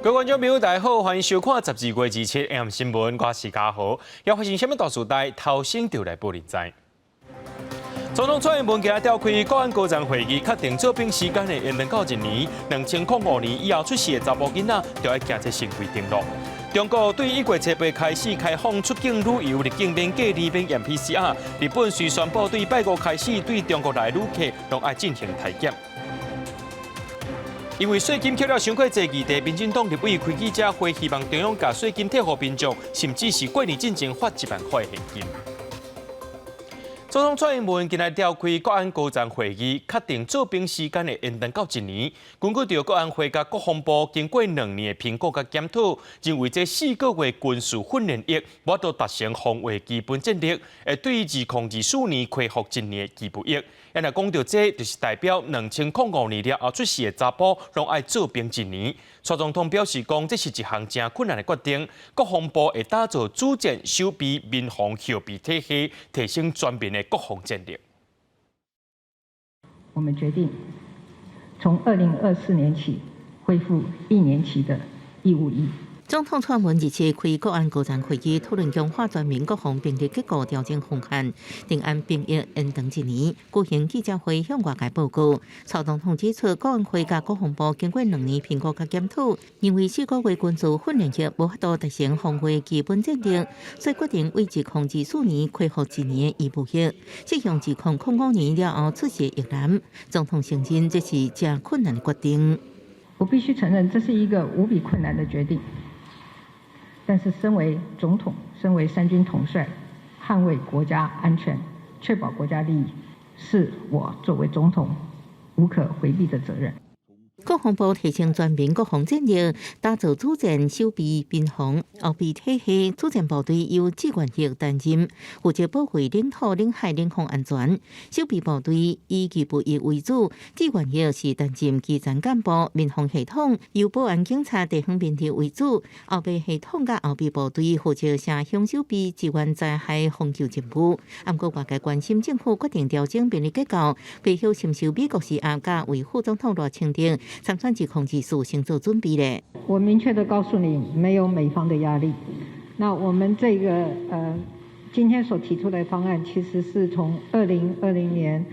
各位观众朋友，大家好，欢迎收看12月27 AM 新闻，我是嘉豪。要发生什么大事代，头先就来报您知。总统蔡英文今日召开国安高层会议，确定做兵时间的延长到1年，2005年以后出世的查甫囡仔，就要行这新规定了。中国对1月7日开始开放出境旅游入境免隔离免验 PCR， 日本遂宣布对8月开始对中国来旅客都要进行体检。因为税金扣了伤过济议题，民进党立委开记者会，希望中央把税金退给民众，甚至是过年进前发1万块现金。总统蔡英文今日召开国安高层会议，确定做兵时间的延长到1年。根据着国安会甲国防部经过2年的评估甲检讨，认为这4个月军事训练役无法达成防卫基本战力，会对2024年恢复1年的基本役。也若讲到这，就是代表2005年了后出世的查甫，拢爱做兵1年。蔡总统表示讲，这是一项真困难的决定。国防部会打造组建守备民防后备体系，提升全面的国防战力。我们决定从2024年起恢复1年期的义务役。总统蔡英文27开国安高层会议，讨论强化全面国防兵力结构调整方案，定按兵役延长1年。举行记者会向外界报告，蔡总统指出，国安会甲国防部经过2年评估甲检讨，认为4个月军事训练役无法度达成防卫基本战力，所以决定为2024年恢复1年的义务役，适用2005年了后出现役男。总统承认这是真困难的决定。我必须承认，这是一个无比困难的决定。但是，身为总统，身为3军统帅，捍卫国家安全、确保国家利益，是我作为总统无可回避的责任。国防部提升全面国防战力，打造组建守备边防后备体系，组建部队由志愿役担任，负责保卫领土、领海、领空安全。守备部队以基本役为主，志愿役是担任基层干部。民防系统由保安警察地方面条为主，后备系统甲后备部队负责城乡守备、支援灾害防救任务。不过，外界关心政府决定调整兵力结构，背后深受美国施压，甲为副总统赖清德参选控制先做准备咧。我明确的告诉你，没有美方的压力。那我们这个今天所提出的方案，其实是从2020年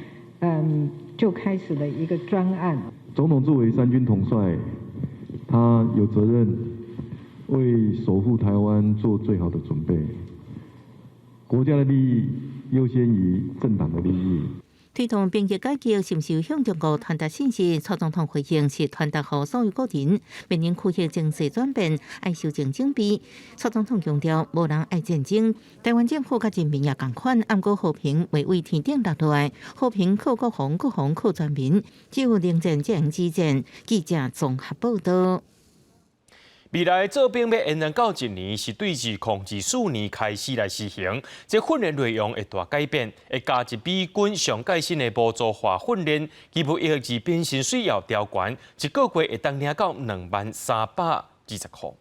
就开始的一个专案。总统作为3军统帅，他有责任为守护台湾做最好的准备。国家的利益优先于政党的利益。推动兵役改革，是毋是向中国传达信息？蔡总统回应是传达给所有国人，面临区域情势转变，爱修正整备。蔡总统强调，无人爱战争，台湾政府甲人民也同款，按过和平未为天顶落落来，和平靠国防，国防靠全民，只有能战才能止战。记者综合报道。未来做兵要延长到1年，是对2024年开始来实行。这训练内容会大改变，会加入美军上届新的模组化训练，基本役至变薪水要调悬，1个月会当领到2320块。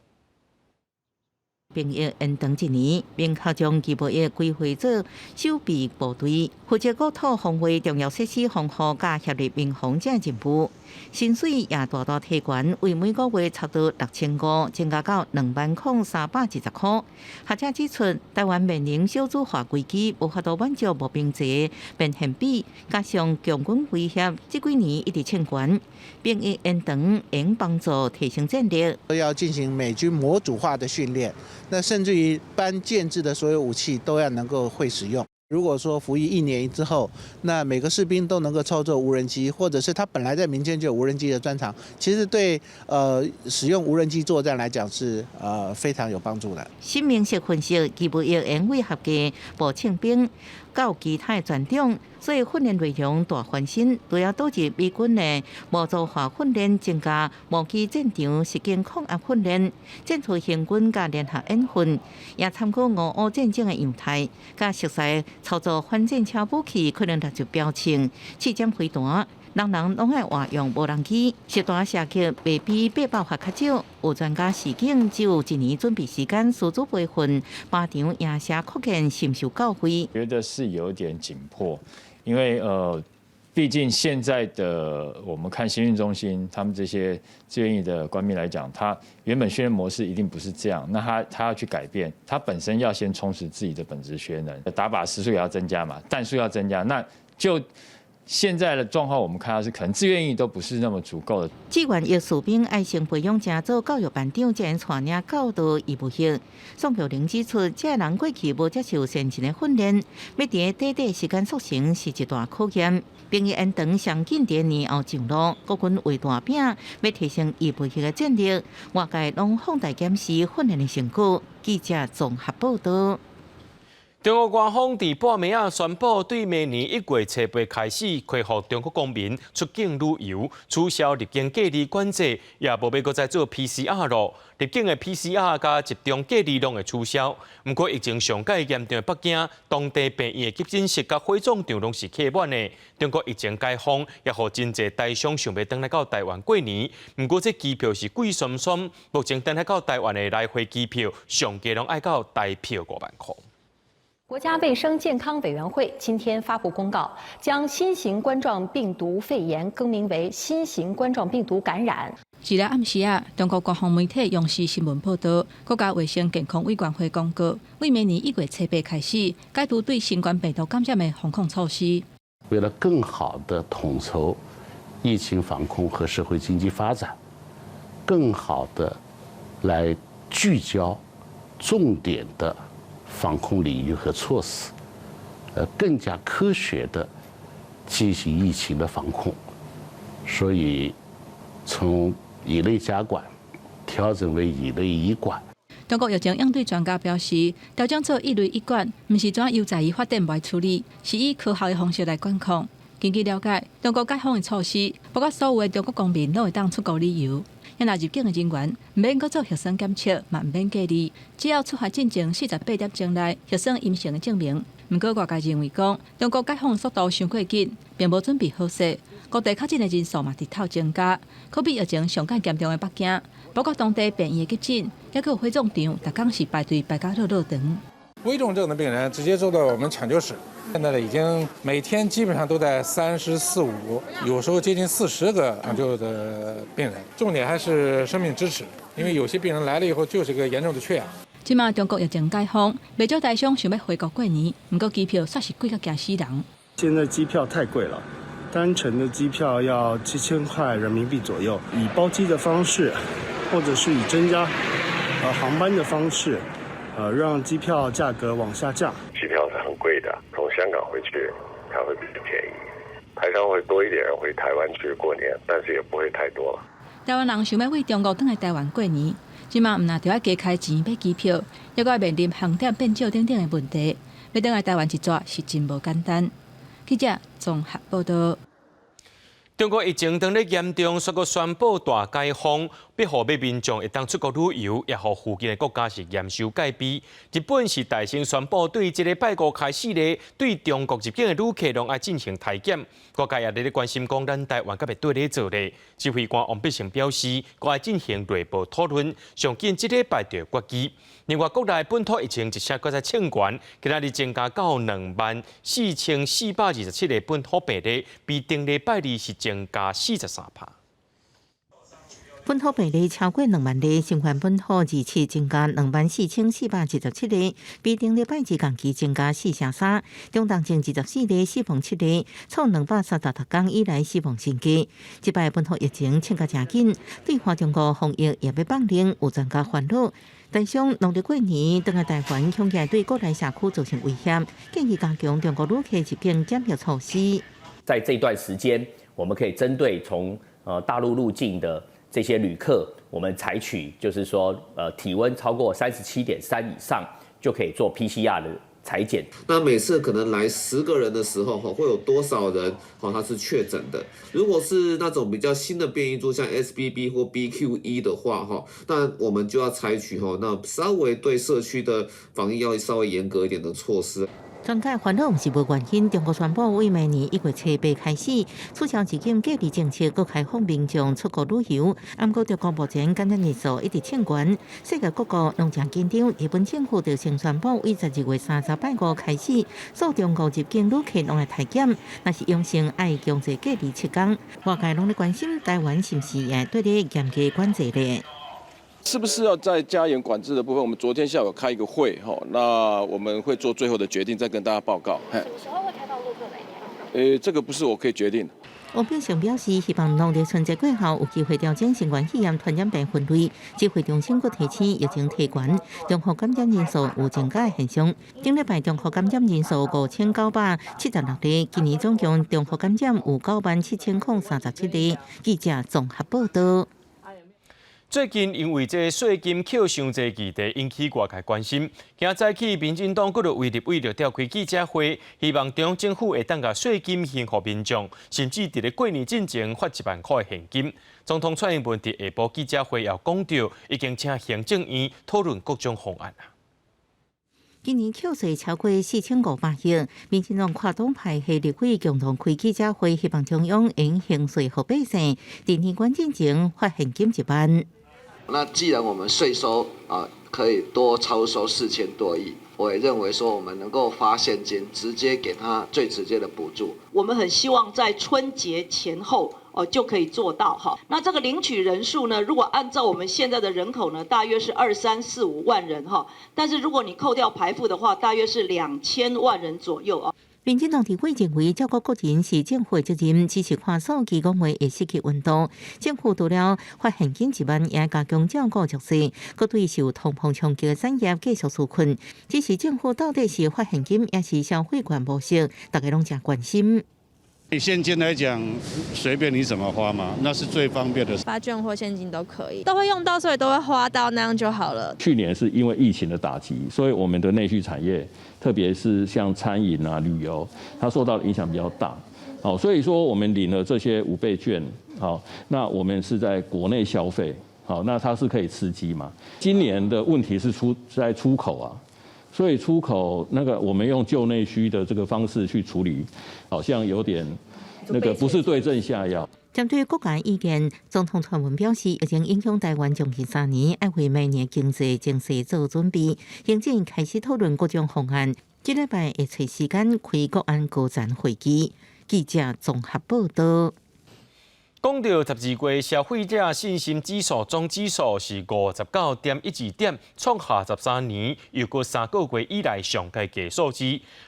兵役延长1年，并考将基本役规划做守备部队，负责国土防卫重要设施防护甲协力民防等任务。薪水也大大提悬，为每个月差不多6500，增加到20310块。学者指出，台湾面临少子化危机，无法度满足募兵制变现比，加上强军威胁，这几年一直欠悬。兵役延长能帮助提升战力。要进行美军模组化的训练，那甚至于搬建制的所有武器都要能够会使用。如果说服役1年之后，那每个士兵都能够操作无人机，或者是他本来在民间就有无人机的专长，其实对使用无人机作战来讲是非常有帮助的。新明式分析，基本役因为合格步枪兵，到其他的专长，所以训练内容大翻新，都要导致美军的模组化训练增加模拟战场实践抗压训练，战术行军甲联合演训，也参考俄乌战争的样态，甲熟悉操作反战车武器可能达到标称，刺针飞弹。人人拢爱活用无人机，实弹射击未比800发较少。有专家示警，只有1年准备时间，师资培训，靶场野射扩建，深受教诲。觉得是有点紧迫，因为毕竟现在的我们看新训中心，他们这些志愿役的官兵来讲，他原本训练模式一定不是这样，那他要去改变，他本身要先充实自己的本职学能，打靶时数也要增加嘛，弹数要增加，那就。现在的状况，我们看到是可能志愿役都不是那么足够的。志愿役士兵爱先培养正做教育班长，才能带领教导义务役。宋玉玲指出，这人过去无接受先进的训练，要在短短时间速成是一大考验。兵役延长上紧在年后上路，国军为大饼，要提升义务役的战力，外界拢放大检视训练的成果。记者综合报道。中国官方伫半暝啊宣布，对明年1月7日开始，恢复中国公民出境旅游，取消入境隔离管制，也无要搁再做 PCR 咯。入境的 PCR 加集中隔离拢会取消。不过疫情上界严重的北京，当地病院的急诊室甲火葬场拢是客满的。中国疫情解封，也互真侪台商想要回来到台湾过年。不过这机票是贵酸酸，目前回来到台湾的来回机票，上价拢爱到台票5万块。国家卫生健康委员会今天发布公告，将新型冠状病毒肺炎更名为新型冠状病毒感染。日日暗时啊，中国各方媒体央视新闻报道，国家卫生健康委员会公告，为明年1月7日开始，解除对新冠病毒感染的防控措施。为了更好地统筹疫情防控和社会经济发展，更好地来聚焦重点的防控领域和措施，更加科学地进行疫情的防控，所以从乙类甲管调整为乙类乙管。中国疫情应对专家表示，调整做一类一管，不是怎悠哉于发展外处理，是以科学的方式来管控。根据了解，中国解封的措施，包括所有的中国公民都会当出国旅游。因若入境的人员唔免搁做核酸检测，嘛唔免隔离，只要出发进前48点钟内核酸阴性的证明。不过外界认为讲，中国解封速度伤过紧，并无准备好势。各地确诊的人数嘛直头增加，可比疫情上界严重的北京，包括当地病院的急诊，也有火葬场，逐工是排队排到热长。危重症的病人直接做到我们抢救室，现在呢已经每天基本上都在34、35，有时候接近40个抢救的病人。重点还是生命支持，因为有些病人来了以后就是个严重的缺氧。即马中国疫情解封，不少台商想要回国过年，不过机票煞是贵到惊死人。现在机票太贵了，单程的机票要7000块人民币左右，以包机的方式，或者是以增加航班的方式。让机票价格往下降。机票是很贵的，从香港回去它会比较便宜，台商会多一点人回台湾去过年，但是也不会太多了。台湾人想要为中国返来台湾过年，即马唔但就要加开钱买机票，还要面临航点变少等等的问题，要返来台湾一撮是真无简单。记者综合报道。中国疫情当咧严重，所以宣布大解封，要互民众会当出国旅游，也互附近的国家是严守戒备。日本是大先宣布，对这个拜5开始咧，对中国入境的旅客拢爱进行体检。国家也咧关心讲，咱台湾甲要对咧做咧。指挥官王必胜表示，国爱进行内部讨论，上紧这礼拜就决议。另外，国内本土疫情一下搁再清悬，今仔日增加到24427个本土病例，比顶礼拜二是增加43%。本土病例超过2万例，新冠本土27增加24417例，比顶礼拜二同期增加4%。中重症24例，死亡7例，创236天以来死亡新低。这摆本土疫情清甲真紧，对华中国防疫也要放冷，有增加烦恼。台商农历过年返来台湾，恐惊对国内社区造成威胁，建议加强中国旅客入境检疫措施。在这段时间，我们可以针对从大陆入境的这些旅客，我们采取就是说体温超过37.3以上就可以做 PCR 的采检。那每次可能来10个人的时候，会有多少人他是确诊的？如果是那种比较新的变异株，像 SBB 或 BQ.1 的话，那我们就要采取那稍微对社区的防疫要稍微严格一点的措施。专家烦恼是无原因。中国宣布为明年1月7日开始取消入境隔离政策，搁开放民众出国旅游。不过，中国目前感染人数一直升悬，世界各国拢正紧张。日本政府就先宣布，为12月38日开始，所有中国入境旅客拢来体检，若是阳性，爱强制隔离7天。外界拢在关心台湾是不是也对咧严格管制咧？是不是要再加严管制的部分？我们昨天下午开一个会，那我们会做最后的决定，再跟大家报告。什么时候会开放入境哪一天？这个不是我可以决定的。王炳胜表示，希望农历春节过后有机会调整新冠肺炎传染病分类。指挥中心阁提醒，疫情提悬，中国感染人数有增加的现象。顶礼拜中国感染人数5976例，今年总共中国感染有97037例。记者综合报道。最近因为这税金扣伤济议题引起外界关心，今早起民进党阁为立委召开记者会，希望中央政府会当甲税金还予民众，甚至伫咧过年之前发1万块现金。总统蔡英文伫下晡记者会也讲到，已经请行政院讨论各种方案。今年扣税超过4500亿，民进党跨党派系立委共同开记者会，希望中央应行税予百姓，伫年关之前发现金1万。那既然我们税收可以多超收4000多亿，我也认为说我们能够发现金，直接给他最直接的补助。我们很希望在春节前后就可以做到哈。那这个领取人数呢，如果按照我们现在的人口呢，大约是2345万人哈，但是如果你扣掉排富的话，大约是2000万人左右啊。民进党立委认为，照顾国人是政府的责任，只是看数据讲话会失去温度。政府除了发现金1万，也加强照顾弱势，佮对受通膨冲击的产业继续纾困。只是政府到底是发现金，也是消费券模式，大家拢真关心。以现金来讲，随便你怎么花嘛，那是最方便的。发券或现金都可以，都会用到，所以都会花到，那样就好了。去年是因为疫情的打击，所以我们的内需产业，特别是像餐饮啊、旅游，它受到的影响比较大。好，所以说我们领了这些5倍券，好，那我们是在国内消费，好，那它是可以刺激嘛。今年的问题是在出口啊。所以出口我们用旧内需的这个方式去处理，好像有点不是对症下药。针对各界意见，总统蔡英文表示，已经影响台湾将近3年，要为明年经济情势做准备。行政开始讨论各种方案，这礼拜会找时间开国安高层会议。记者综合报道。讲到12月消费者信心指数总指数是59.12点，创下13年又过3个月以来上佳嘅数字。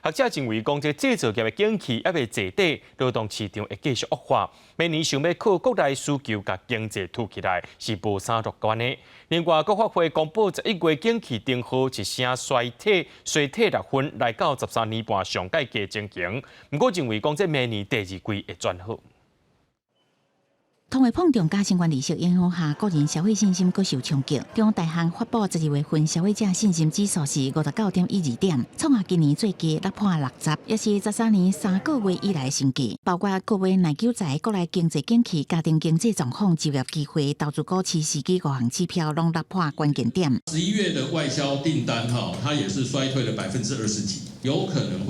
学者认为，讲这制造业的景气还未坐底，劳动市场会继续恶化。明年想要靠国内需求甲经济推起来是无啥乐观的。另外，国发会公布11月景气定号一声衰退6分，来到13年半上佳嘅情形。不过认为讲这明年第2季会转好。通货膨胀加新冠利息影响下，个人消费信心各受冲击。中央大行发布12月份消费者信心指数是59.12点，创下今年最低，6破60，也是13年3个月以来新低。包括各位耐久财、国内经济景气、家庭经济状况、就业机会、投资股市时机5项指标拢6破关键点。11月的外销订单它也是衰退了20%几，有可能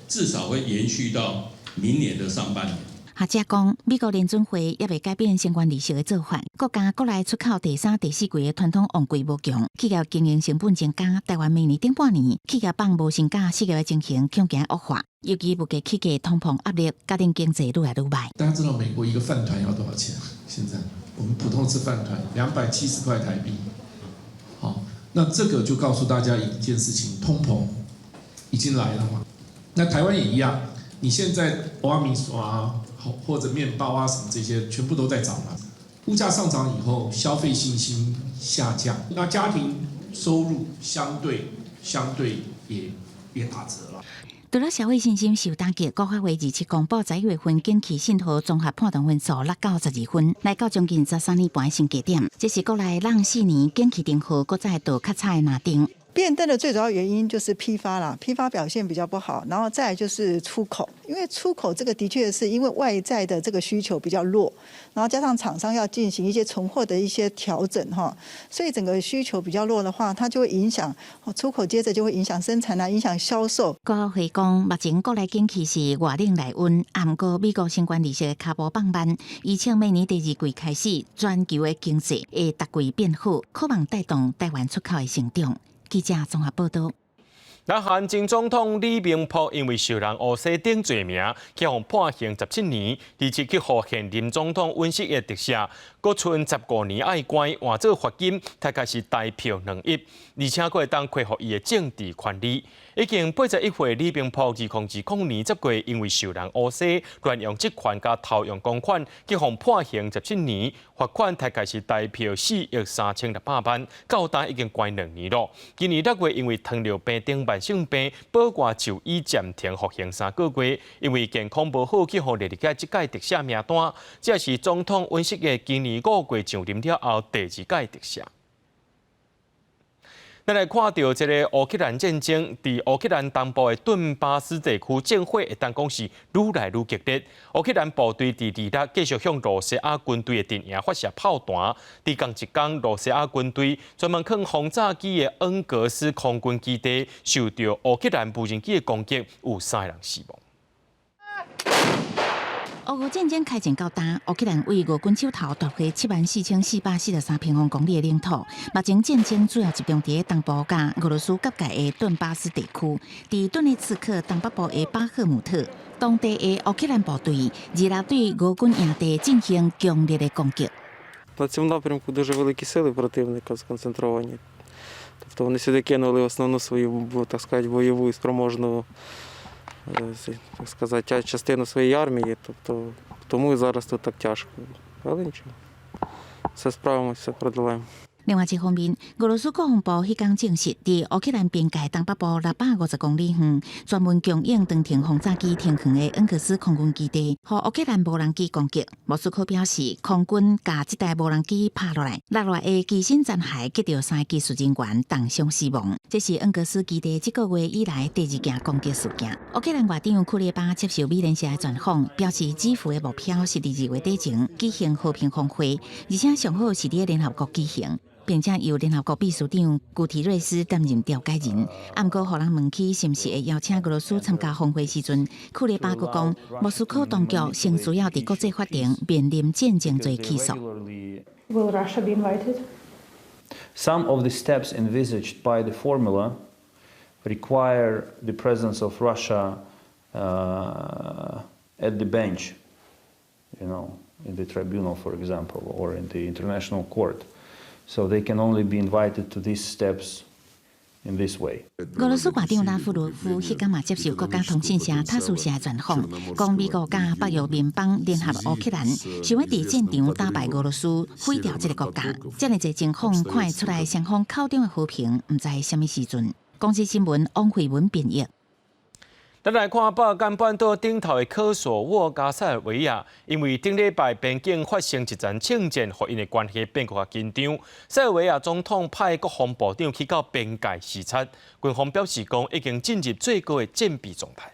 至少会延续到明年的上半年。学者讲，美国联准会也未改变相关利息的做法。国家国内出口第3、第4季的传统旺季无强，企业经营成本增加。台湾明年顶半年，企业放无薪假，失业的情形恐惊恶化。尤其物价起价、通膨压力，家庭经济愈来愈坏。大家知道美国一个饭团要多少钱？现在我们普通吃饭团270块台币。好，那这个就告诉大家一件事情：通膨已经来了嘛。那台湾也一样，你现在蚵仔米线啊。或者面包啊什么这些全部都在涨嘛，物价上涨以后，消费信心下降，那家庭收入相对也打折了。除了消费信心受打击，国发会27公布11月份景气信号综合判断分数落到12分，来到将近13年半的新低点。这是国内让4年景气定号搁再度较差的拿定。变灯的最主要原因就是批发啦，批发表现比较不好，然后再来就是出口，因为出口这个的确是因为外在的这个需求比较弱，然后加上厂商要进行一些存货的一些调整哈，所以整个需求比较弱的话，它就会影响出口，接着就会影响生产啊，影响销售。高会讲，目前国内景气是外冷内温，不过美国新冠利息的脚步放慢，而且明年第2季开始，全球的经济会逐季变好，可望带动台湾出口的成长。记者综合报道。南韩前总统李明博因为受人诬洗等罪名，去互判刑17年，而且去互现任总统尹锡悦特赦，搁剩15年爱关，换做罚金大概是大票2亿，而且佫会当恢复伊的政治权利。已经81岁李明博2020年10月因为受人诬洗、乱用职权加偷用公款，去互判刑17年，罚款大概是大票4亿3600万，到单已经关2年了。今年6月因为糖尿病等慢性病，保外就医暂停服刑3个月，因为健康无好，去互列入个即届特赦名单。这是总统尹锡悦今年5月上任了后第2届特赦。咱来看到这个乌克兰战争，伫乌克兰东部的顿巴斯地区，战火会当讲是愈来愈激烈。乌克兰部队伫2日继续向罗西亚军队的阵营发射炮弹。伫同一天，罗西亚军队专门放轰炸机的恩格斯空军基地受到乌克兰无人机的攻击，有3人死亡。俄乌战争开战到今，乌克兰为俄军手头夺回74443平方公里的领土。目前战争主要集中在东部甲俄罗斯隔界的顿巴斯地区，伫顿涅茨克东北部的巴赫姆特，当地的乌克兰部队2日对俄军营地进行强烈的攻击。На цьому напрямку дуже великі сили противника сконцентровані. Тобто вони сюди кинули основну свою, так сказати, бойову спроможну, так сказати, частину своєї армії. Тобто, тому і зараз тут так тяжко. Але нічого. Все справимося, все продолаємо. 另外一方面，俄罗斯国防部迄天证实，伫乌克兰边界东北部650公里远，专门供应长程轰炸机停靠的恩格斯空军基地，互乌克兰无人机攻击。莫斯科表示，空军把这台无人机拍落来，落来的机身残骸击到3技术人员重伤死亡。这是恩格斯基地这个月以来第2件攻击事件。乌克兰外长库列巴接受美联社的专访，表示基辅的目标是伫2月底前举行和平峰会，而且上好是伫联合国举行。并且由联合国秘书长古提瑞斯担任调解人。不过，互人问起是毋是会邀请俄羅斯參加峰會時陣，庫列巴閣講，莫斯科當局先需要伫國際法庭面臨戰爭罪起訴。Will Russia be invited? Some of the steps envisaged by the formula require the presence of Russia at the bench, in the tribunal, for example, or in the international court. So they can only be invited to these steps in this way. 俄羅斯外長拉夫羅夫迄天嘛接受國家通訊社塔斯社專訪，講美國甲北約聯邦聯合烏克蘭想要伫戰場打敗俄羅斯，毀掉這個國家。這麼濟情況看會出來，雙方口中的和平，唔知什麼時陣。公司新聞王慧文編譯。咱来看巴爾幹半島頂頭的科索沃加塞爾維亞，因為頂禮拜邊境發生一陣槍戰，互因的關係變較緊張。塞爾維亞總統派國防部長去到邊界視察，軍方表示講已經進入最高的戰備狀態。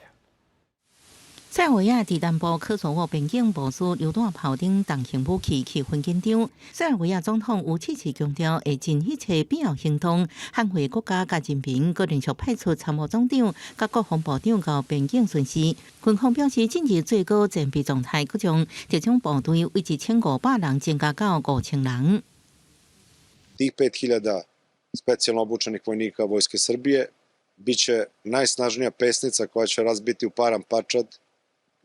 塞爾維亞伫南部科索沃邊境部署榴彈炮等重型武器，氣氛緊張。塞爾維亞總統有次強調，會盡一切必要行動，捍衛國家甲人民，個連續派出參謀總長甲國防部長到邊境巡視。軍方表示，進入最高戰備狀態，佫將特種部隊由1500人增加到5000人。Tih 5000 specijalno obučenih vojnika Vojske Srbije biće najsnažnija pesnica koja će razbiti u param parčad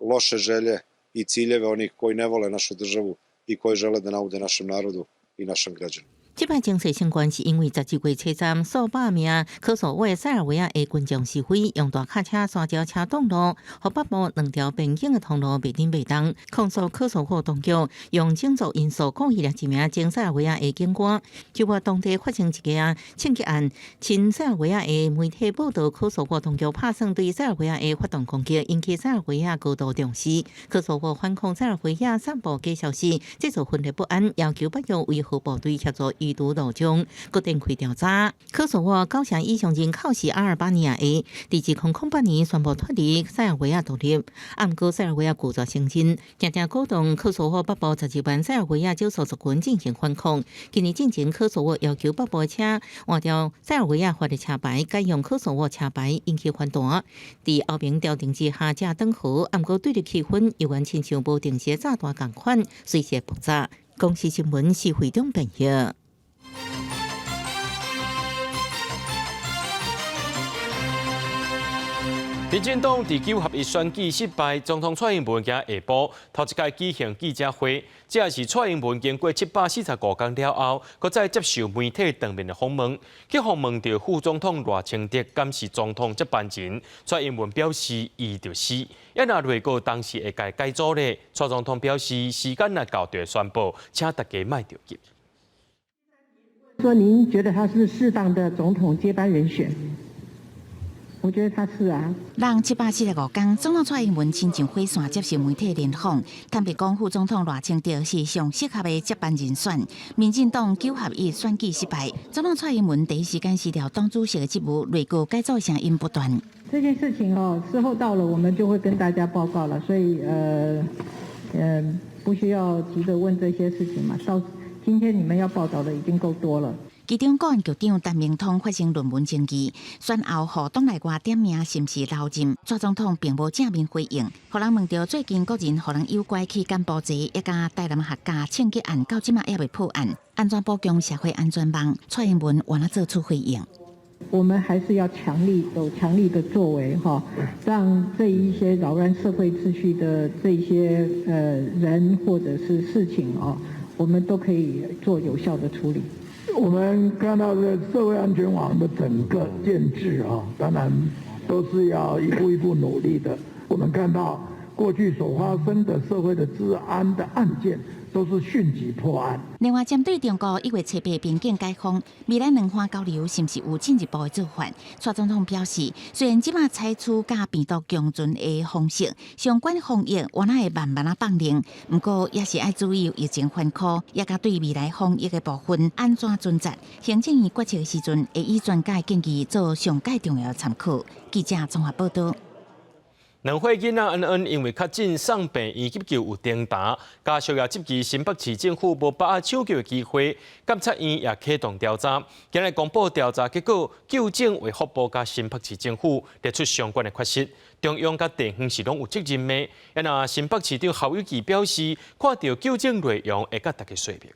loše želje i ciljeve onih koji ne vole našu državu i koji žele da naude našem narodu i našem građanu。这摆情势相关是因为12月初3，数百名科索沃塞尔维亞的群眾示威，用大卡車、山條車擋路，和北部2條邊境的通路袂頂袂動，控訴科索沃當局用種族因素故意掠一名前塞爾維亞的警官。就話當地發生一件槍擊案，親塞爾維亞的媒體報道，科索沃當局拍算對塞爾維亞的發動攻擊，引起塞爾維亞高度重視。科索沃反抗塞爾維亞散布假消息，製造分裂不安，要求北約維和部隊協助余毒路中，决定开调查。科索沃9成以上人口是阿尔巴尼亚的，伫2008年宣布脱离塞尔维亚独立，毋过塞尔维亚故作声称，常常鼓动科索沃北部12万塞尔维亚少数族群进行反抗。今年进前，科索沃要求北部车换掉塞尔维亚发的车牌，改用科索沃车牌，引起反弹。伫后面调停之下，才登河，毋过对立气氛犹原亲像无定时炸弹共款，随时爆炸。公视新闻是会中朋友。民进党第9合1选举失败，总统蔡英文今下晡头一届举行记者会，这也是蔡英文经过745天了后，搁再接受媒体当面的访问。去访问到副总统赖清德监视总统接班人，蔡英文表示伊就死，也若累过当时会改组咧。蔡总统表示时间若到就宣布，请大家莫着急。说您觉得他是适当的总统接班人选？我觉得他是啊。让745天，总统蔡英文亲上火线接受媒体联访，坦白讲，副总统赖清德是上适合的接班人选。民进党9合1选举失败，总统蔡英文第一时间辞掉党主席的职务，内阁改造声音不断。这件事情时候到了，我们就会跟大家报告了，所以不需要急着问这些事情嘛。到今天你们要报道的已经够多了。其中国安局长陈明通发生论文争议，选后互党内外点名是毋是留任，蔡总统并无正面回应。互人问到最近国人互人诱拐去柬埔寨一家台南客家枪击案，到即马也未破案，安怎保障社会安全网？蔡英文原来做出回应。我们还是要有强力的作为让这一些扰乱社会秩序的这些人或者是事情我们都可以做有效的处理。我们看到的社会安全网的整个建制当然都是要一步一步努力的。我们看到过去所发生的社会的治安的案件，都是迅即破案。另外，针对中国1月7日边境解封，未来两岸交流是不是有进一步的做法？蔡总统表示，虽然即马采取甲病毒共存的方式，相关防疫原来会慢慢啊放零，不过也是要注意疫情反扩，也甲对未来防疫的部分安怎准则。行政院决策的时阵，会以专家建议做上界重要的参考。记者综合报道。两岁囡仔恩恩因为确诊送病院急救有重大，家属也积极新北市政府无把握抢救的机会，监察院也启动调查。今日公布调查结果，纠正为福部甲新北市政府列出相关的缺失，中央甲地方是拢有责任的。也那新北市长侯友宜表示，看到纠正内容会甲大家说明。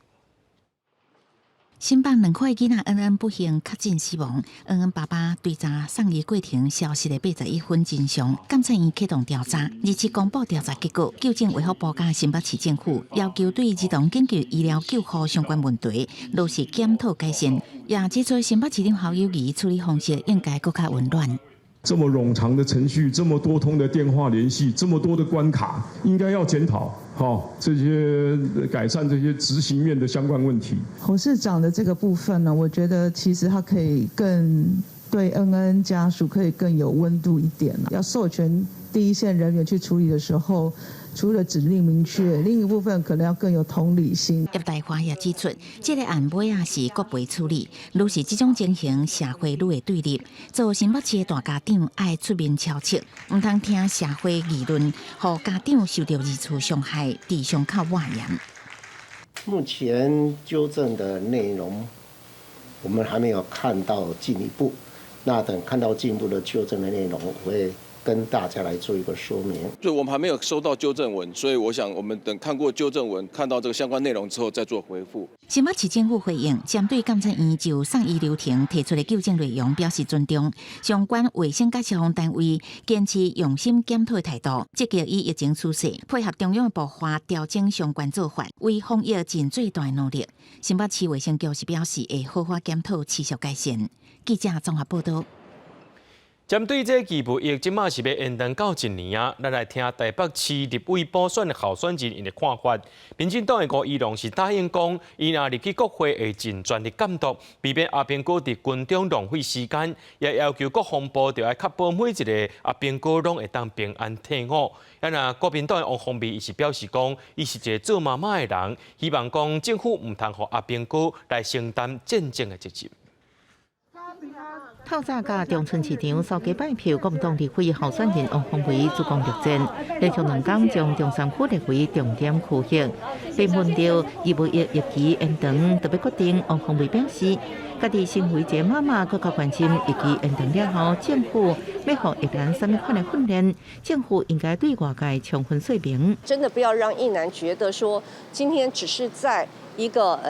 新北2岁囡仔恩恩不幸确诊死亡，恩恩爸爸对查送医过程消失的81分真相，监察院启动调查，日前公布调查结果，纠正卫福部甲新北市政府要求对儿童紧急医疗救护相关问题，落实检讨改善，也指出新北市长侯友宜处理方式应该更加混乱。这么冗长的程序，这么多通的电话联系，这么多的关卡，应该要检讨。这些改善这些执行面的相关问题。侯市长的这个部分呢，我觉得其实他可以更对恩恩家属可以更有温度一点了。要授权第一线人员去处理的时候，除了指令明确，另一部分可能要更有同理心。叶大华也指出，这个案尾也是国赔处理，愈是这种情形，社会愈会对立。做新北市的大家长爱出面敲切，唔通听社会议论，让家长受到二次伤害，地上靠外扬。目前纠正的内容，我们还没有看到进一步。那等看到进一步的纠正的内容，我会跟大家来做一个说明。就我们还没有收到纠正文，所以我想我们等看过纠正文，看到这个相关内容之后再做回复。新北市政府回应，针对监察院就送医流程提出的纠正内容表示尊重，相关卫生甲消防单位坚持用心检讨的态度，积极以疫情趋势配合中央的步伐调整相关做法，为防疫尽最大的努力。新北市卫生局是表示会好好检讨，持续改善。记者综合报道。针对这义务役，即马是要延长到1年啊！咱来听台北市立委补选的候选人因的看法。民进党的吴怡农是答应讲，伊若入去国会会尽全力监督，避免阿兵哥伫军中浪费时间，也要求国防部着要确保每一个阿兵哥拢会当平安退伍。那国民党的王宏伟伊是表示讲，伊是一个做妈妈的人，希望讲政府唔通互阿兵哥来承担战争的责任。透早甲中村市场扫街拜票，国民党立委候选人王宏伟主攻陆战，连续2天将中山区列为重点区域。被问到义务役役期延长，特别决定，王宏伟表示，家己身为一个妈妈，更加关心役期延长了后，政府要互役男什么款的训练，政府应该对外界充分说明。真的不要让役男觉得说，今天只是在一个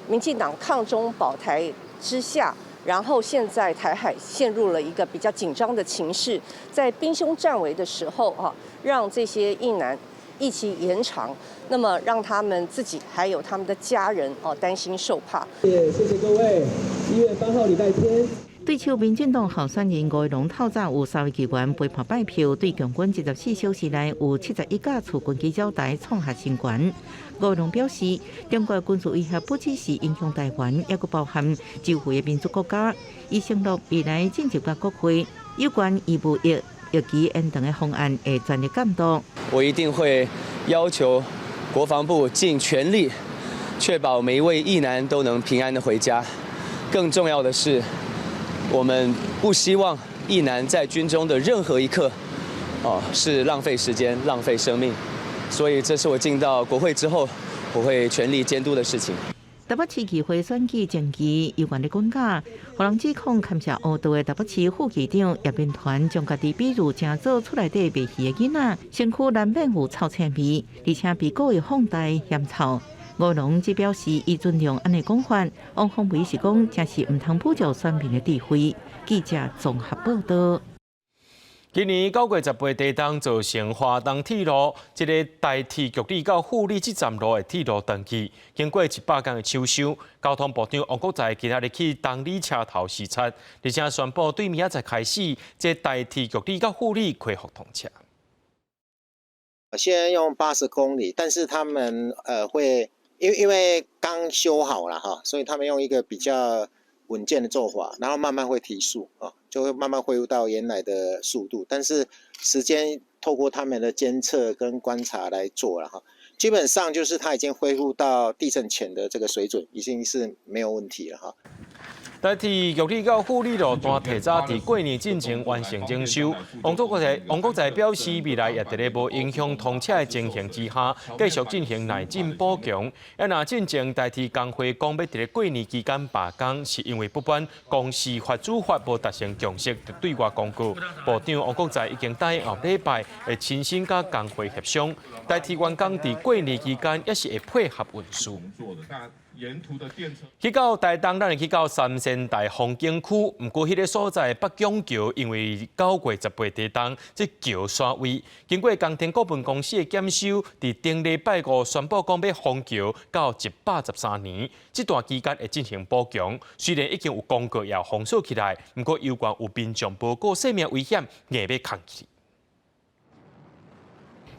民进党抗中保台之下。然后现在台海陷入了一个比较紧张的情势，在兵凶战危的时候让这些役男役期延长，那么让他们自己还有他们的家人担心受怕。谢谢各位，1月8号礼拜天。对手民进党候选人吴怡农透早有3位议员陪伴拜票，对共军24小时内有71架驻军机扰台创下新高。吴怡农表示，中国军事威胁不只是影响台湾，也佫包含周围的民主国家。伊承诺未来进入到国会，有关义务役期延长的方案会全力监督。我一定会要求国防部尽全力，确保每一位役男都能平安的回家。更重要的是，我们不希望役男在军中的任何一刻，是浪费时间、浪费生命。所以，这是我进到国会之后，我会全力监督的事情。台北市议会选举前期，有关的讲假，互人指控牵涉误导的台北市副议长叶明团，将家己比如正做厝内底未戏的囡仔，身躯难免有臭青味，而且被故意放大嫌臭。吴怡农只表示，伊尊重安尼讲法。王宏伟是讲，真是唔通补助选民的智慧。记者综合报道。今年9月10日地震造成花东铁路一个台铁局里到富里这站路的铁路断期，经过100天的抢修，交通部长王国材今仔日去东里车头视察，而且宣布对明仔载开始，这台铁局里到富里恢复通车。现在用80公里，但是他们会因为刚修好了哈，所以他们用一个比较稳健的做法，然后慢慢会提速就会慢慢恢复到原来的速度，但是时间透过他们的监测跟观察来做了哈，基本上就是它已经恢复到地震前的这个水准，已经是没有问题了哈。台铁局里到富里路段提早伫过年进行完成整修。王国材表示，未来也伫咧无影响通车的情形之下，继续进行内进补强。若进前台铁工会讲要伫咧过年期间罢工，是因为不满公司法主法无达成共识，就对外公告。部长王国材已经答应后礼拜会亲身甲工会协商。台铁员工伫过年期间也是会配合运输。去到台东，咱会去到三仙台风景区。不过，迄个所在北港桥，因为9月18日地震，这桥刷位。经过工程顾问公司的检修，伫顶礼拜5宣布讲要封桥到113年。这段期间会进行补强。虽然已经有公告要封锁起来，不过有关有民众报告生命危险，硬要抗拒。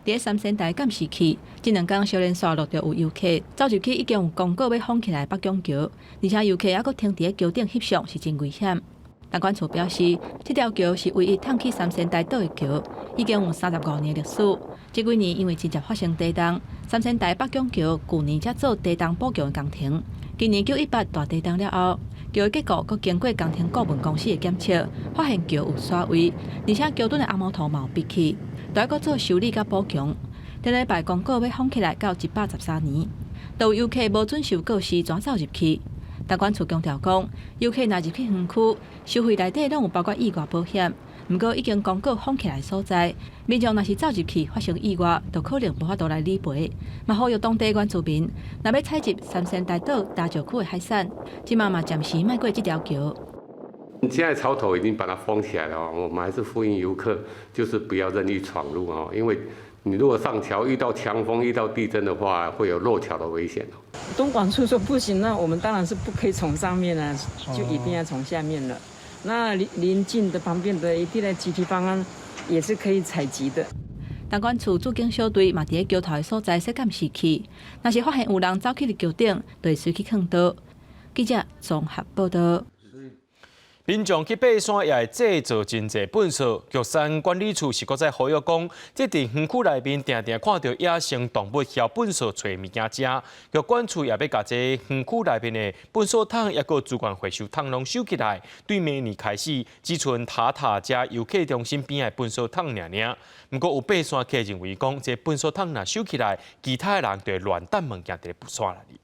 伫三仙台监视器，这2天小连续陆续有游客走入去，已经有公告要封起来北港桥，而且游客还阁停伫咧桥顶翕相，是真危险。但管处表示，这条桥是唯一通去三仙台岛的桥，已经有35年历史。这几年因为直接发生地震，三仙台北港桥去年才做地震补强的工程。今年918大地震了后，桥的结构佫经过工程顾问公司的检测，发现桥有刷位，而且桥墩的阿毛头嘛有闭起。都要搁做修理甲补强，顶礼拜公告要封起来到113年，都有游客无遵守告示，全走入去。但管处强调讲，游客若入去园区，收费内底拢有包括意外保险。不过已经公告封起来所在，民众若是走入去发生意外，就可能无法度来理赔。嘛呼吁当地原住民，若要采集三仙台岛大石区的海产，即嘛暂时迈过这条桥。现在潮头已经把它封起来了哦，我们还是呼吁游客，就是不要任意闯入哦，因为你如果上桥遇到强风、遇到地震的话，会有落桥的危险哦。东管处说不行，那我们当然是不可以从上面啊，就一定要从下面了。那邻近的旁边的一地的集体方案也是可以采集的。东管处驻警小队嘛，伫咧桥头的所在设监视器，若是发现有人走去伫桥顶，就会随去坑倒。记者综合报道。民众去爬山也会制造真侪粪扫，玉山管理处是搁再呼吁讲，即伫园区内面定定看到野生动物枵粪扫找物件食，玉管处也要甲这园区内面的粪扫桶也个主管回收桶拢收起来。对明年开始，只剩塔加游客中心边的粪扫桶尔。不过有爬山客认为讲，这粪扫桶若收起来，其他的人就会乱抌物件伫咧山内。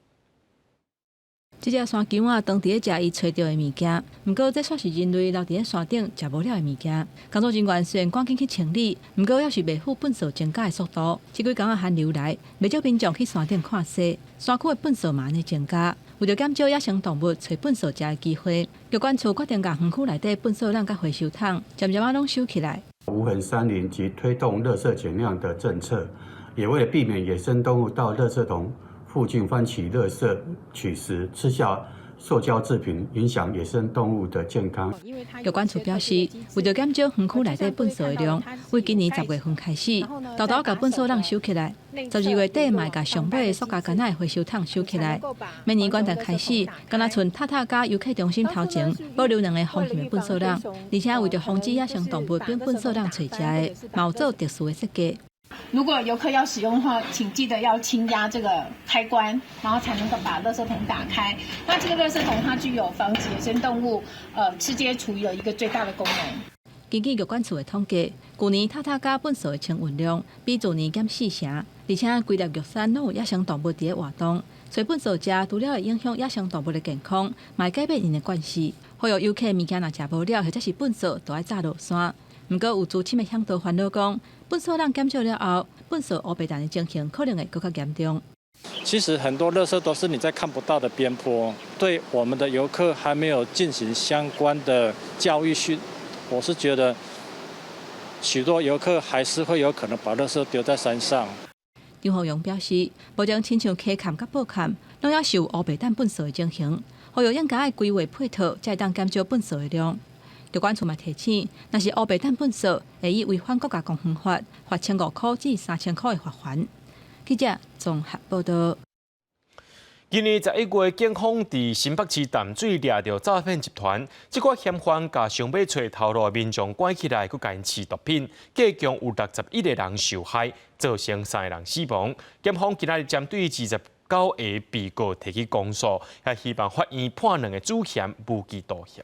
这只山姜啊，当伫咧食伊找到的物件，不过这煞是人类留伫咧山顶食无了的物件。工作人员虽然赶紧去清理，不过也是未赴粪扫增加的速度。这几工啊寒流来，未少民众去山顶看雪，山区的粪扫嘛在增加。为了减少野生动物找粪扫食的机会，玉管处决定将园区内底粪扫桶甲回收桶渐渐拢收起来。无痕山林及推动垃圾减量的政策，也为了避免野生动物到垃圾桶附近翻起垃圾取食，吃下塑胶制品，影响野生动物的健康。玉管处表示，为了减少园区内底粪扫的量，为今年10月份开始，偷偷把粪扫桶收起来。12月底嘛，把上尾的塑胶干仔的回收桶收起来。明年元旦开始，敢若剩塔加游客中心头前保留2个方形的粪扫桶，而且为了防止野生动物并粪扫桶找食的，嘛有做特殊的设计。如果游客要使用的话，请记得要轻压这个开关，然后才能够把垃圾桶打开。那这个垃圾桶它具有防止野生动物直接处理的一个最大的功能。根据玉管处的统计，去年塔加粪扫的清运量比昨年减4成，而且规粒玉山拢有野生动物伫咧活动，所以粪扫食除了会影响野生动物的健康，嘛会改变因的惯势。呼吁游客物件若食无了，或者是粪扫，都要早落山。不过有资深的向导烦恼讲，粪扫桶减少了后，粪扫乌白蛋的情形可能会更加严重。其实很多垃圾都是你在看不到的边坡，对我们的游客还没有进行相关的教育训，我是觉得许多游客还是会有可能把垃圾丢在山上。张浩勇表示，目前亲像溪坎甲埔坎，拢也受乌白蛋粪扫的情形，呼吁应该要规划配套，才会当减少粪扫的量。玉管处嘛提醒，若是乌白蛋粪扫，会以违反国家公园法，罚1500块至3000块的罚款。记者综合报道。今年11月，警方伫新北市淡水抓到诈骗集团，这个嫌犯甲上尾找头路的民众关起来，佮甲因试毒品，计共有61个人受害，造成3个人死亡。警方今日针对29个被告提起公诉，也希望法院判2个主嫌无期徒刑。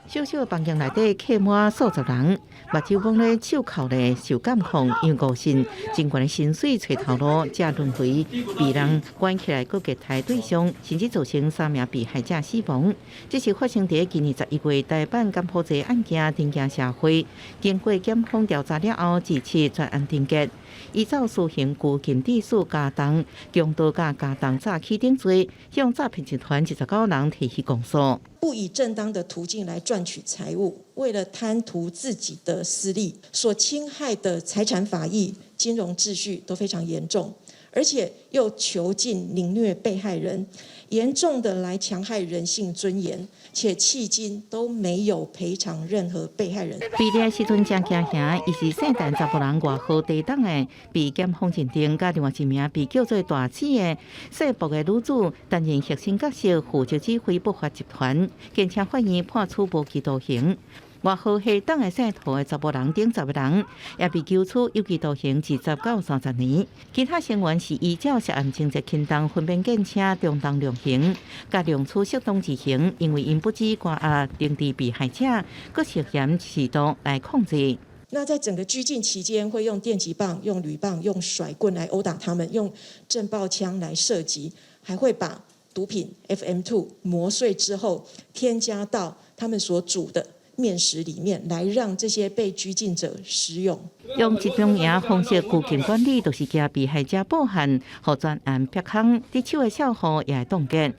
小小房间内底客满数十人，目睭望咧手铐咧受监控，因误信尽管薪水找头路，才轮回被人关起来，佮虐待对象，甚至造成3名被害者死亡。这是发生在今年11月台版甘埔济案件震惊社会。经过检方调查了后，支持专案定结。依照施行拘禁指数加重，强盗甲加重诈欺等罪，向诈骗集团29人提起公诉。不以正当的途径来赚取财物，为了贪图自己的私利，所侵害的财产法益、金融秩序都非常严重，而且又囚禁凌虐被害人，严重的来戕害人性尊严，且迄今都没有赔偿任何被害人。被抓时阵真惊吓，伊是姓陈查甫人外号地档的，被检方认定甲另外一名被叫做大姊的姓薄的女子担任核心角色，负责指挥不法集团，建请法院判处无期徒刑。外号黑党的姓涂的查甫人等10个人，也被求处有期徒刑20到30年。其他成员是依照涉案情节轻重分别见车，中重量刑，加量处适当执行，因为因不知关押定制被害者，佫涉嫌企图来控制。那在整个拘禁期间，会用电击棒、用铝棒、用甩棍来殴打他们，用震爆枪来射击，还会把毒品 FM2 磨碎之后，添加到他们所煮的面食里面，来让这些被拘禁者食用。用集中营方式拘禁管理，就是惊被害者报案，互专案撇空，伫手的少户也会冻结。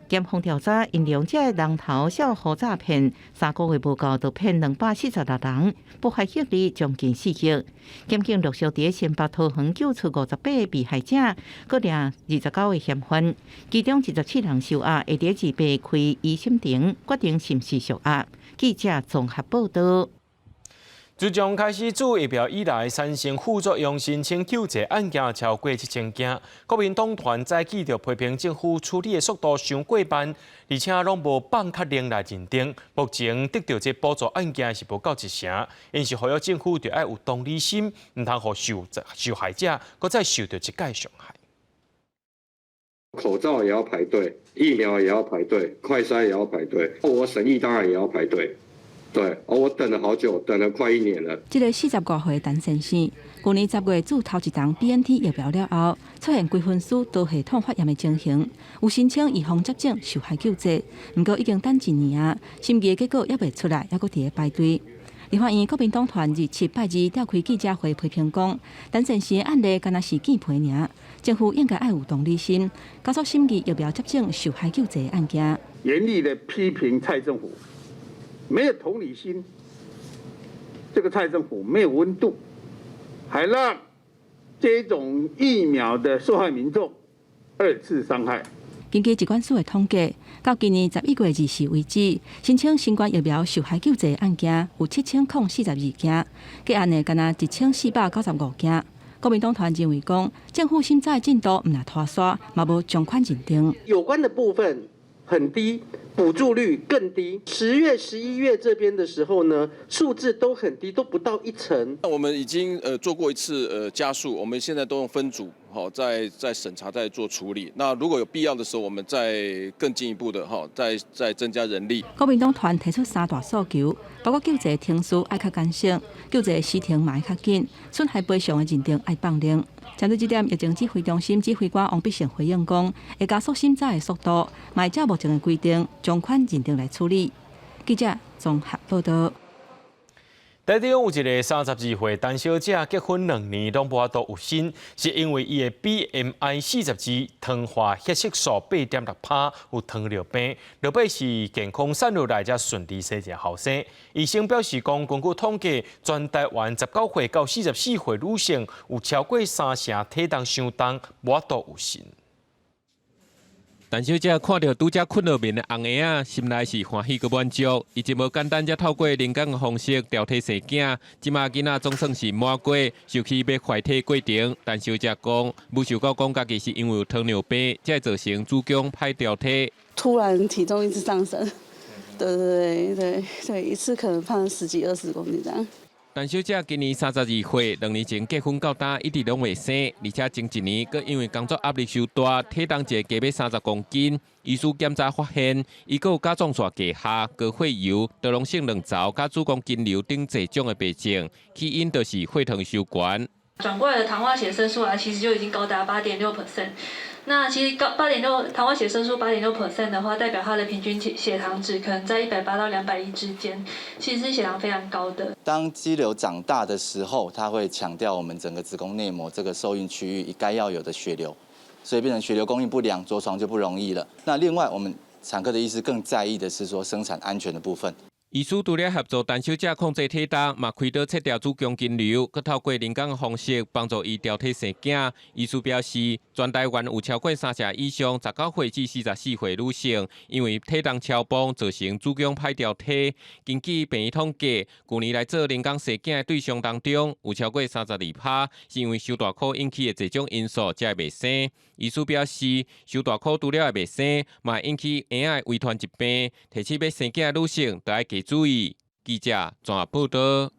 检方调查，因两者人头小户诈骗，3个月无够就骗246人，不法获利将近4亿。检警陆续伫新北桃园救出58个被害者，各掠29个嫌犯，其中17人受压，会伫2被开2审庭，决定是毋是属压。记者综合报道。自从开始注疫苗以来，产生副作用申请救济案件超过7000件。国民党团在记着批评政府处理的速度伤过慢，而且拢无放确认来认定。目前得到这补助案件是无够1成，因是呼吁政府着爱有同理心，唔通互受害者搁再受到一届伤害。口罩也要排队，疫苗也要排队，快筛也要排队，我审议当然也要排队。对，我等了好久，等了快1年了。这个40多岁陈先生，去年10月做头一档 BNT 疫苗了后，出现几分丝多系统发炎的情形，有申请预防接种受害救济，不过已经等1年啊，审议结果还未出来，还搁伫咧排队。立法院国民党团7拜2召开记者会批评讲，陈先生的案例敢若是见皮尔，政府应该爱有同理心，加速审议疫苗接种受害救济的案件。严厉的批评蔡政府。没有同理心，这个蔡政府没有温度，还让这种疫苗的受害民众2次伤害。根据疾管署的统计，到今年11月20日为止，申请新冠疫苗受害救济案件有7042件，个案呢敢若1495件。国民党团认为讲，政府审查进度唔来拖刷，嘛无将款认定。有关的部分很低。补助率更低，10月、11月这边的时候呢，数字都很低，都不到1成。我们已经做过一次加速，我们现在都用分组，好在审查，在做处理。那如果有必要的时候，我们再更进一步的再增加人力。国民党团提出3大诉求，包括救济庭数爱较干净，救济时程嘛爱较紧，损害赔偿的认定爱放零。针对这点，疫情指挥中心指挥官王必胜回应讲，会加速审查的速度，嘛照目前的规定，将款认定来处理。记者综合报道。台中有一个32岁陈小姐结婚2年拢无法度有身，是因为伊的 BMI 42，糖化血色素8.6%，有糖尿病。落尾是健康产落来才顺利生一个后生。医生表示讲，根据统计，全台湾19岁到44岁女性有超过3成体重伤重，无法度有身。陈小姐看到拄则困落眠的红婴仔，心内是欢喜佮满足。伊真无简单，才透过人工的方式调体生囝。即马囡仔总算是满过受去要怀体过程。陈小姐讲，不想到讲家己是因为有糖尿病，才造成子宫歹调体。突然体重一直上升，对，一次可能胖10几20公斤这样。陈小姐今年32岁，2年前结婚到今一直拢未生，而且前1年佮因为工作压力伤大，体重一加要30公斤。医师检查发现，伊佮有甲状腺低下、高血油、多囊性卵巢、甲子宫肌瘤等侪种的病症，起因就是血糖受悬。转过来的糖化血色素啊，其实就已经高达8.6%。那其实8.6糖化血色素8.6% 的话，代表它的平均血糖值可能在180到210之间，其实是血糖非常高的。当肌瘤长大的时候，它会强调我们整个子宫内膜这个受孕区域该要有的血流，所以变成血流供应不良，着床就不容易了。那另外，我们产科的医师更在意的是说生产安全的部分。医师除了协助陈小姐控制体重，嘛开刀切掉子宫肌瘤，佮透过人工的方式帮助伊调体生囝。医师表示，全台湾有超过3成以上19岁至44岁女性，因为体重超磅造成子宫歹调体。根据病院统计，去年来做人工生囝的对象当中，有超过32%是因为受大苦引起的这种因素才会未生。医师表示，受大苦除了会未生，嘛引起婴仔遗传疾病，提醒要生囝的女性都要加注意。记者综合报道。伫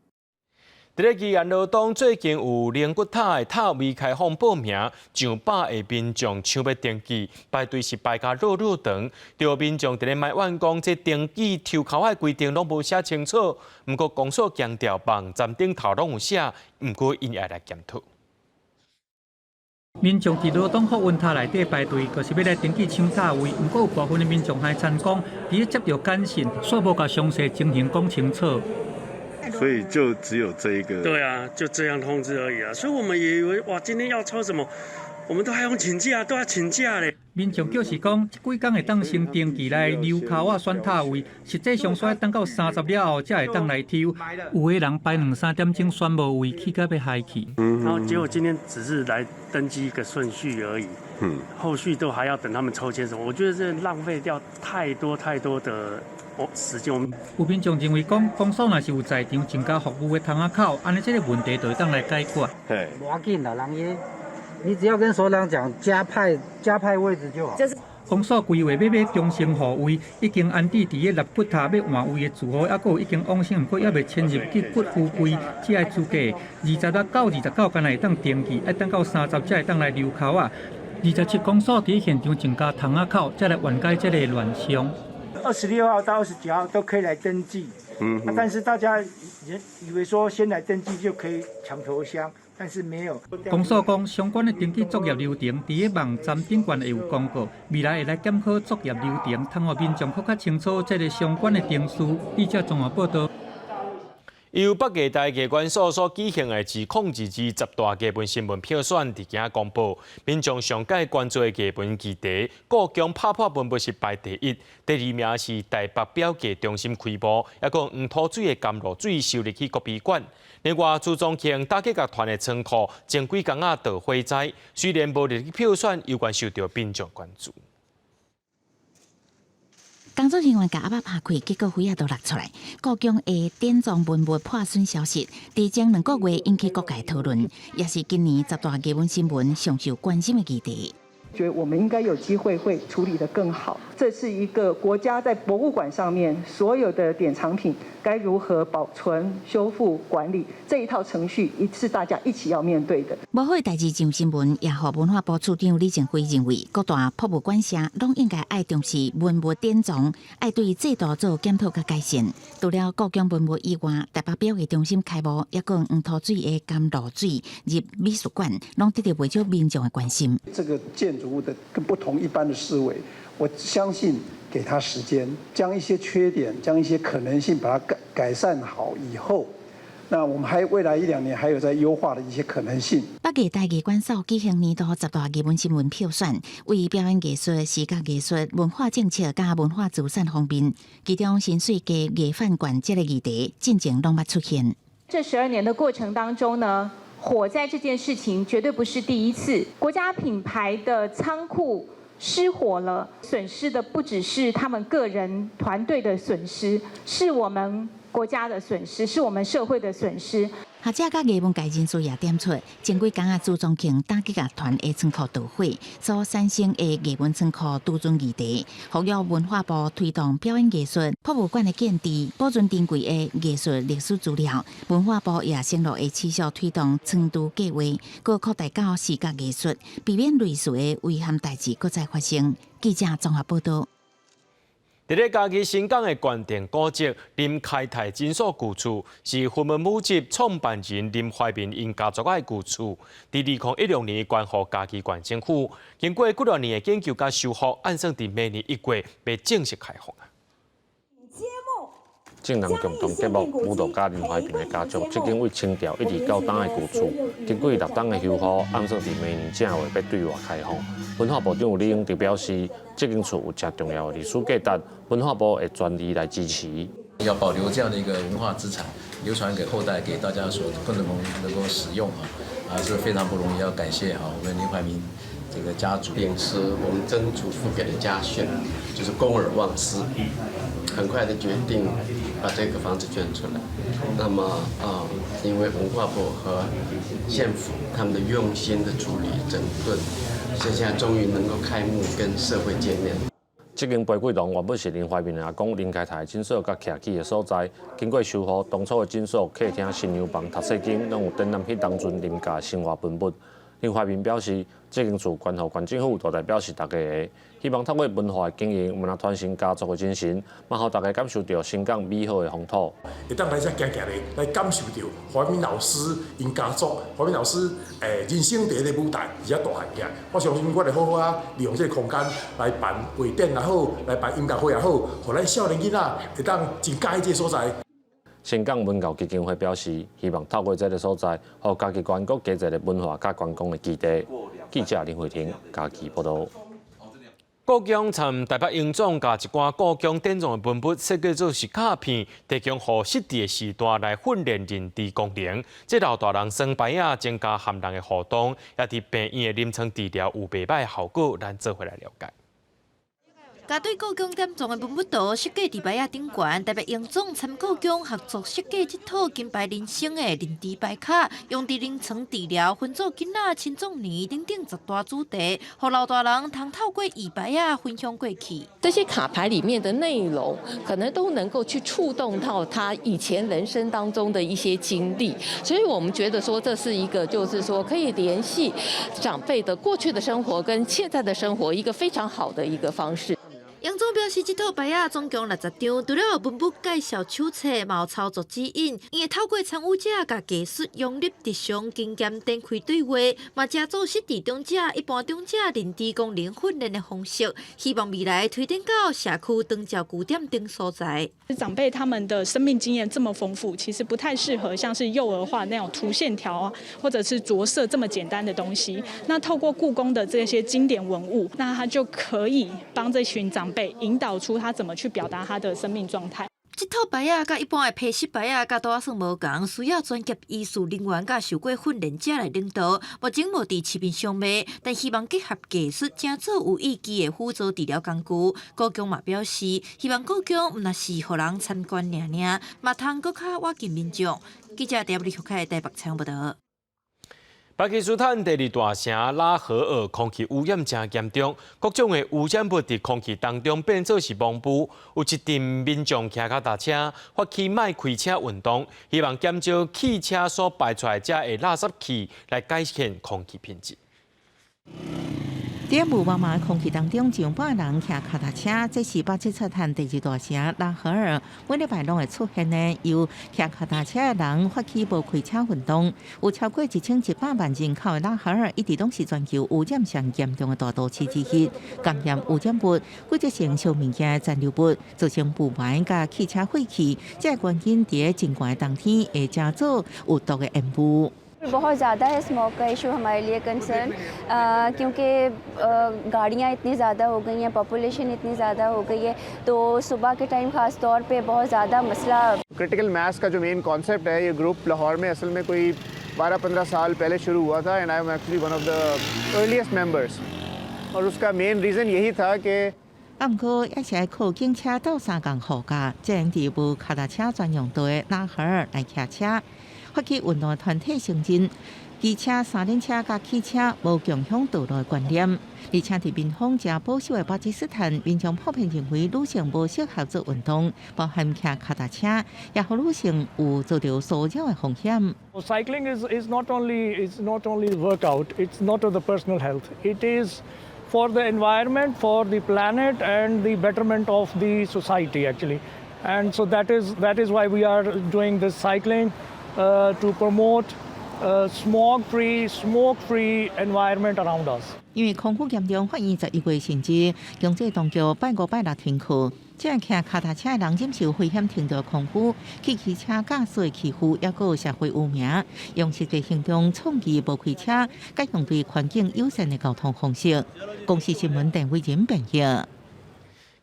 咧宜兰罗东最近有灵骨塔的塔未开放报名，上百个民众抢要登记，排队是排甲绕长。有民众伫咧埋怨讲，这登记抽考的规定拢无写清楚。不过公所强调，网站顶头拢有写，不过因也来检讨。民众伫罗东福运塔内底排队，就是要来登记抢塔位。不过有部分的民众还参讲，伫咧接到简讯，煞无甲详细情形讲清楚。所以就只有这一个。对啊，就这样通知而已啊。所以我们也以为，哇，今天要抽什么，我们都还用请假，都要请假嘞。民众就是讲，几工会当先登记来留口啊选塔位，实际上需要等到30了后才会当来抽。有的人排2、3点钟选无位，去到要嗨去。然后结果今天只是来登记一个顺序而已，后续都还要等他们抽签什么，我觉得这浪费掉太多的时间。有民众认为讲，公所若是有在场增加服务的窗仔口，安尼这个问题就会当来解决。对，无要紧啦，人伊。你只要跟所长讲加派位置就好。公所规划要买中心户位，已经安置伫个6骨塔要换位的住户，还有已经往生，不过还未迁入去骨富贵，只爱资格26到29敢会当登记，要等到30才会当来留口啊。27公所伫现场增加窗仔口，才来缓解这个乱象。26号到29号都可以来登记，但是大家以为说先来登记就可以抢头香。但是没有。公所讲，相关的登记作业流程，伫个网站顶悬会有公告，未来会来检讨作业流程，通互民众更较清楚这个相关的程序。记者综合报道。由北艺大艺管所所举行的自控自治10大艺文新闻票选伫今仔公布，民众上届关注的艺文议题，故宫拍破文物是排第1，第2名是台北表艺中心开幕，也讲黄土水的甘露水收入去国美馆。另外，朱宗庆打击乐团的仓库前几工仔遭火灾，虽然无入去票选，有关受到民众关注。工作人员甲阿爸拍开，结果火也都落出来。故宫的典藏文物破损消息，伫前2个月引起各界讨论，也是今年10大艺文新闻上受关心的议题。觉得我们应该有机会会处理得更好。这是一个国家在博物馆上面所有的典藏品该如何保存、修复、管理这一套程序，是大家一起要面对的。无好的代志上新闻，也和文化部处长李正辉认为，各大博物馆社拢应该爱重视文物典藏，爱对制度做检讨甲改善。除了故宫文物以外，台北表艺中心开幕，也讲黄土水的甘露水入美术馆，拢得到不少民众的关心。这个建筑物的跟不同一般的思维，我相信给他时间，将一些缺点、将一些可能性把它改善好以后，那我们未来1、2年还有在优化的一些可能性。北艺大艺管所举行年度10大艺文新闻票选，为表演艺术、视觉艺术、文化政策加文化资产方面，其中新水街艺饭馆这个议题进前拢捌出现。这12年的过程当中呢，火灾这件事情绝对不是第一次。国家品牌的仓库失火了，损失的不只是他们个人团队的损失，是我们国家的损失，是我们社会的损失。学者甲艺文界人士也点出，前几工朱宗庆打击乐团的仓库导火，所产生的艺文仓库独尊议题，呼吁文化部推动表演艺术博物馆的建制，保存珍贵的艺术历史资料。文化部也承诺会持续推动迁都计划，搁扩大到视觉艺术，避免类似的遗憾代志搁再发生。记者综合报道。伫咧嘉义新港的关店古迹林开泰金属旧厝，是云门舞集创办人林怀民因家族的旧厝。伫2016年关乎嘉义县政府，经过几多年的研究甲修复，按算伫明年1月被正式开放。正能共同节目舞蹈家林怀民的家族，即间为清朝一直到当的旧厝，经过6档的修复，按算伫明年正月要对外开放。文化部长李永德表示，这间厝有正重要的历史价值，文化部会全力来支持。要保留这样的一个文化资产，流传给后代，给大家所能够使用是非常不容易。要感谢我们林怀民这个家族，秉持我们曾祖父给的家训，就是公而忘私，很快的决定把这个房子捐出来。那么因为文化部和县府他们的用心的处理整顿，所以现在终于能够开幕跟社会见面。这间玫瑰堂原本是林怀民的阿公林开泰的诊所甲徛起的所在，经过修复，当初的诊所、客厅、新娘房、读册间，拢有展览迄当阵林家生活文物。林怀民表示，这间厝关乎县政府，大代表是大家的，希望透过文化的经营，我们传承家族的精神，嘛，互大家感受到新港美好的风土。会当来遮行行咧，来感受到怀民老师因家族、怀民老师人生第一个舞台，而且大汉起来。我相信我会好好利用这个空间来办画展也好，来办音乐会也好，互咱少年囡仔会当真喜欢这个所在。新港文教基金会表示，希望透过这个所在，互嘉义县国加一个文化甲观光的基地。记者林慧婷，嘉义报道。故宫参台北英总甲一寡故宫典藏的文物设计做是卡片，提供予实地的时代来训练认知功能。这老大人生白啊，增加含人的互动，也伫病院的临床治疗有袂歹的效果，咱做回来了解。 甲对故宫典藏的文物图设计伫牌仔顶悬，台北英总参故宫合作设计这套金牌人生的认知牌卡，用伫临床治疗、分组囡仔、青壮年等等10大主题，互老大人通透过仪牌仔分享过去。这些卡牌里面的内容，可能都能够去触动到他以前人生当中的一些经历，所以我们觉得说这是一个，就是说可以联系长辈的过去的生活跟现在的生活一个非常好的一个方式。 杨总表示，这套牌仔总共60张，除了有文物介绍手册、毛操作指引，伊会透过参与者甲技术融入日常经验展开对话，嘛加做实地长者、一般长者认知功能训练的方式，希望未来推展到社区、长照据点等所在。长辈他们的生命经验这么丰富，其实不太适合像是幼儿化那种涂线条啊，或者是着色这么简单的东西。那透过故宫的这些经典文物，那他就可以帮这群长辈 引导出他怎么去表达他的生命状态。这套牌仔甲一般的配饰牌仔甲多算无共，需要专业医术人员甲受过训练者来领导。目前无伫市面上卖，但希望结合技术，正做有意义的辅助治疗工具。故宫嘛表示，希望故宫毋若是互人参观尔，嘛通搁较靠近民众。记者在北台北采访报道。 巴基斯坦第2大城拉合尔空气污染真严重，各种的污染物伫空气当中变做是蒙雾。有一阵民众骑脚踏车，发起卖开车运动，希望减少汽车所排出来的垃圾气，来改善空气品质。 在雾茫茫的空气当中，上百人骑脚踏车，这是巴基斯坦第2大城拉合尔每礼拜拢会出现的由骑脚踏车的人发起无开车运动。有超过1100万人口的拉合尔，一直拢是全球污染上严重的大都市之一。感染污染物规则性小物件残留物，造成雾霾甲汽车废气，这原因在真高的冬天会加做有毒的烟雾。 बहुत ज़्यादा है स्मोक का इशू हमारे लिए कंसर्न क्योंकि गाड़ियाँ इतनी ज़्यादा हो गई हैं पॉपुलेशन इतनी ज़्यादा हो गई है तो सुबह के टाइम ख़ास तौर पे बहुत ज़्यादा मसला क्रिटिकल मास का जो मेन कॉन्सेप्ट है ये ग्रुप लाहौर में असल में कोई 12-15 साल पहले शुरू हुआ था and I am actually one of the earliest members और उसका मेन रीज़न यही था कि 不过，也是靠警车斗3共护驾，这样地无脚踏车专用道的拉合尔来骑车。 发起运动的团体承认，机车、三轮车甲汽车无共享道路的观念，而且伫民风正保守的巴基斯坦，民众普遍认为女性无适合做运动，包含骑脚踏车，也互女性有遭到骚扰的风险。 Cycling is not only workout. It's not for the personal health. It is for the environment, for the planet, and the betterment of the society actually. And so that is why we are doing this cycling. To promote smoke-free environment around us. 因为空污严重，发现11月甚至经济当局拜5、拜6停课。这骑脚踏车的人忍受危险程度空污、汽车驾驶的欺负，也有社会污名，用实际行动倡议无开车，改用对环境友善的交通方式。公司新闻陈伟仁编译。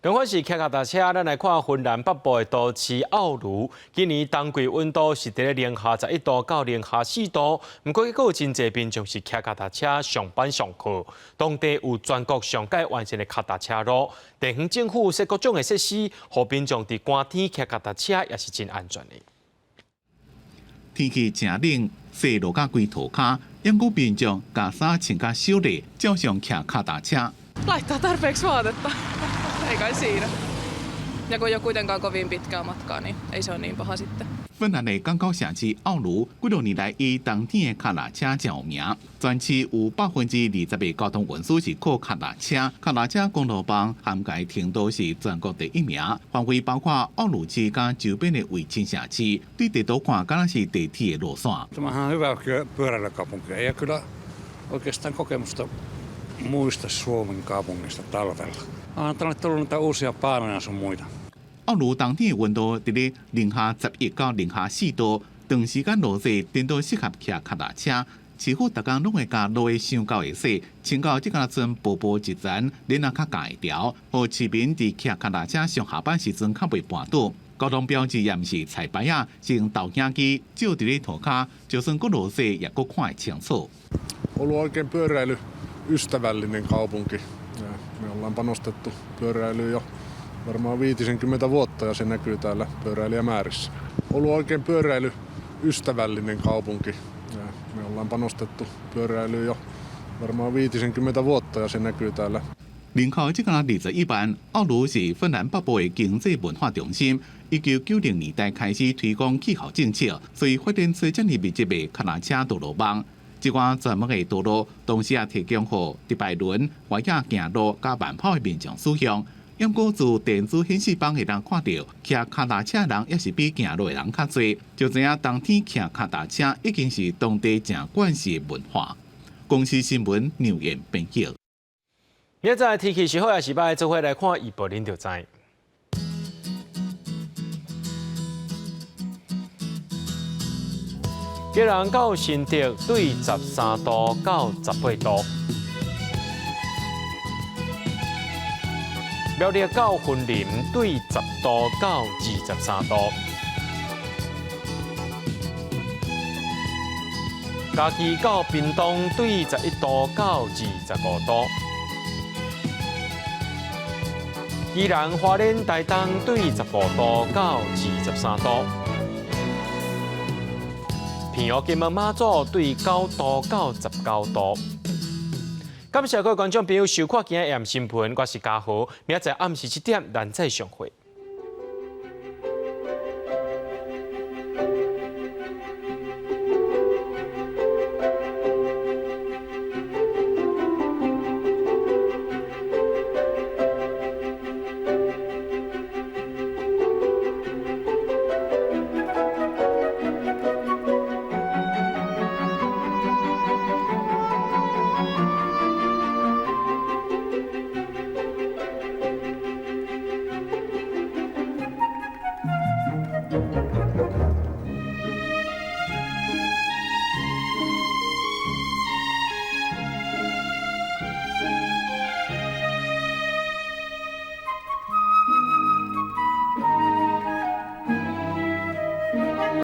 同款是骑脚踏车，咱来看芬兰北部的都市奥卢，今年冬季温度是伫咧-11度到-4度，不过还有真侪民众是骑脚踏车上班上课。当地有全国上界完善的脚踏车路，地方政府设各种的设施，互民众伫寒天骑脚踏车也是真安全的。天气正冷，雪落甲规涂骹，因故民众加衫穿甲少丽，照常骑脚踏车。 Laittaa tarpeeksi vaatetta. Ei kai siinä. Ja kun ei ole kuitenkaan kovin pitkää matkaa, niin ei se ole niin paha sitten. 芬兰的港口城市奥卢，几多年来以冬天的脚踏车真有名。全市有20%的交通运输是靠脚踏车，脚踏车公路网涵盖程度是全国第1名。范围包括奥卢市甲周边的卫星城市，对地图看敢若是地铁的路线。Tämähän on hyvä pyöräilykaupunki. Ei kyllä oikeastaan kokemusta muista Suomen kaupungista talvella. On tänne tullut niitä uusia paanoja sun muita. 奥卢冬天的温度伫咧零下11到零下4度，长时间落雪，颠倒适合骑脚踏车。似乎大家拢会甲落去伤到会洗，穿到即个阵步步一层，恁啊较家会调，互市民伫骑脚踏车上下班时阵较袂绊倒。交通标志也毋是彩牌啊，是倒影机照伫咧涂骹，就算佫落雪也佫看会清楚。Ollut oikein pyöräilyystävällinen kaupunki. Me ollaan panostettu pyöräilyyn jo varmaan 50 vuotta ja se näkyy täällä pyöräilijämäärissä. Ollut oikein pyöräilyystävällinen kaupunki. Me ollaan panostettu pyöräilyyn jo varmaan 50 vuotta ja se näkyy täällä. 人口即个21万，奥卢是芬兰北部的经济文化中心。1990年代开始推广气候政策，所以发展出这么密集的脚踏车道路网。这款专门的道路，当时也提供予迪拜轮、越野行路加慢跑的民众使用。不过自电子显示板会当看到，骑脚踏车的人也是比行路的人较多，就知影冬天骑脚踏车已经是当地正惯习的文化。公司新闻牛燕编辑。明仔天气是好还是歹？做伙来看预报，恁就知。吉人到新竹对13度到18度，苗栗到云林对10度到23度，嘉义到屏东对11度到25度。宜兰花莲台东对15度到23度，平湖金门马祖对9度到19度。感谢各位观众朋友收看今日AM新闻，我是嘉豪，明仔载暗时7点咱再相会。